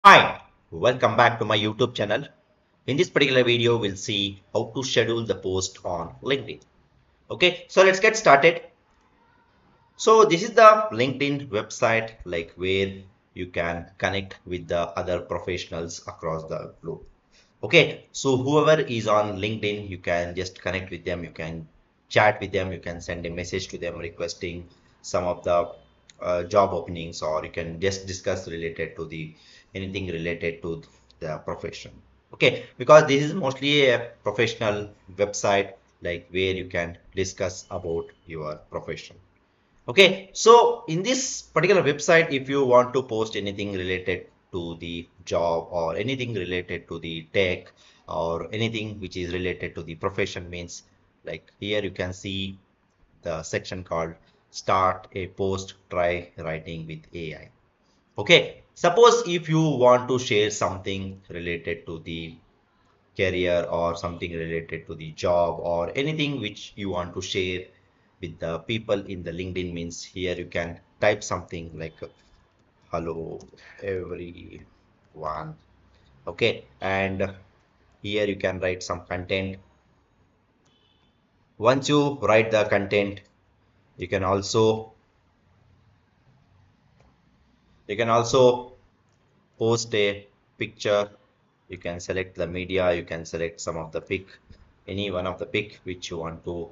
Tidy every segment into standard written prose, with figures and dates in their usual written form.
Hi, welcome back to my YouTube channel. In this particular video, we'll see how to schedule the post on LinkedIn. Okay, so let's get started. So this is the LinkedIn website, like where you can connect with the other professionals across the globe. Okay, so whoever is on LinkedIn, you can just connect with them, you can chat with them, you can send a message to them requesting some of the job openings, or you can just discuss related to the anything related to the profession. Okay, because this is mostly a professional website, like where you can discuss about your profession. Okay, so in this particular website, if you want to post anything related to the job or anything related to the tech or anything which is related to the profession, means like here you can see the section called start a post, try writing with AI. Okay, suppose if you want to share something related to the career or something related to the job or anything which you want to share with the people in the LinkedIn, means here you can type something like hello everyone. Okay, and here you can write some content. Once you write the content, you can also you can also post a picture. You can select the media, you can select some of the pic, any one of the pic which you want to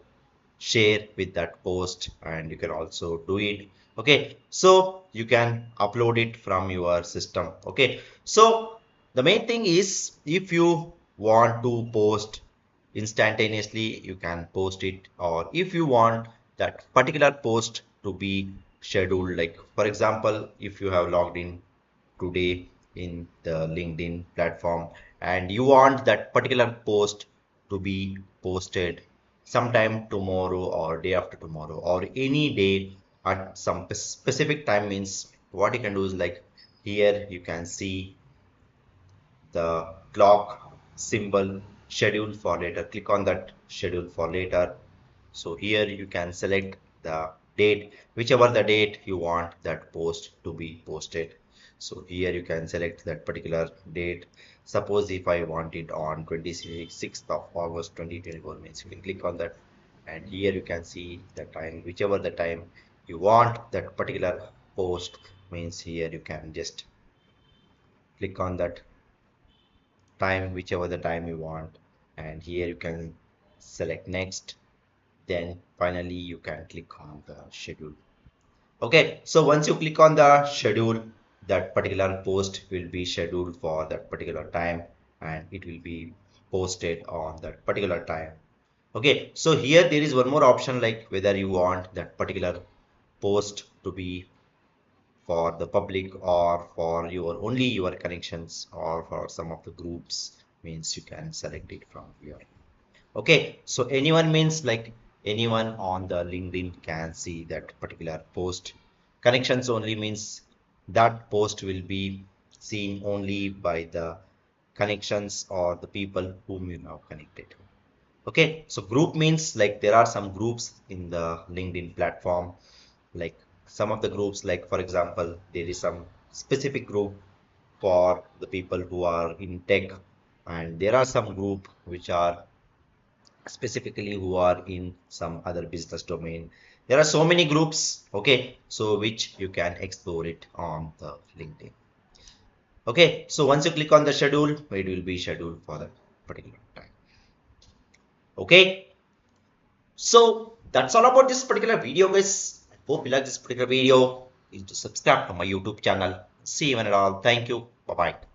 share with that post, and you can also do it. Okay, so you can upload it from your system. Okay, so the main thing is, if you want to post instantaneously, you can post it, or if you want that particular post to be scheduled, like for example, if you have logged in today in the LinkedIn platform and you want that particular post to be posted sometime tomorrow or day after tomorrow or any day at some specific time, means what you can do is, like here you can see the clock symbol, schedule for later. Click on that schedule for later. So here you can select the date, whichever the date you want that post to be posted. So here you can select that particular date. Suppose if I want it on 26th of August 2024, means you can click on that, and here you can see the time, whichever the time you want that particular post, means here you can just click on that time, whichever the time you want, and here you can select next, then finally you can click on the schedule. Okay, so once you click on the schedule, that particular post will be scheduled for that particular time and it will be posted on that particular time. Okay, so here there is one more option, like whether you want that particular post to be for the public or for your only your connections or for some of the groups, means you can select it from here. Okay, so anyone means like anyone on the LinkedIn can see that particular post. Connections only means that post will be seen only by the connections or the people whom you have connected. Okay, so group means like there are some groups in the LinkedIn platform, like some of the groups, like for example, there is some specific group for the people who are in tech, and there are some group which are specifically who are in some other business domain. There are so many groups, okay, so which you can explore it on the LinkedIn. Okay, so once you click on the schedule, it will be scheduled for that particular time. Okay, so that's all about this particular video, guys. I hope you like this particular video. Please do subscribe to my YouTube channel. See you in it all. Thank you. Bye bye.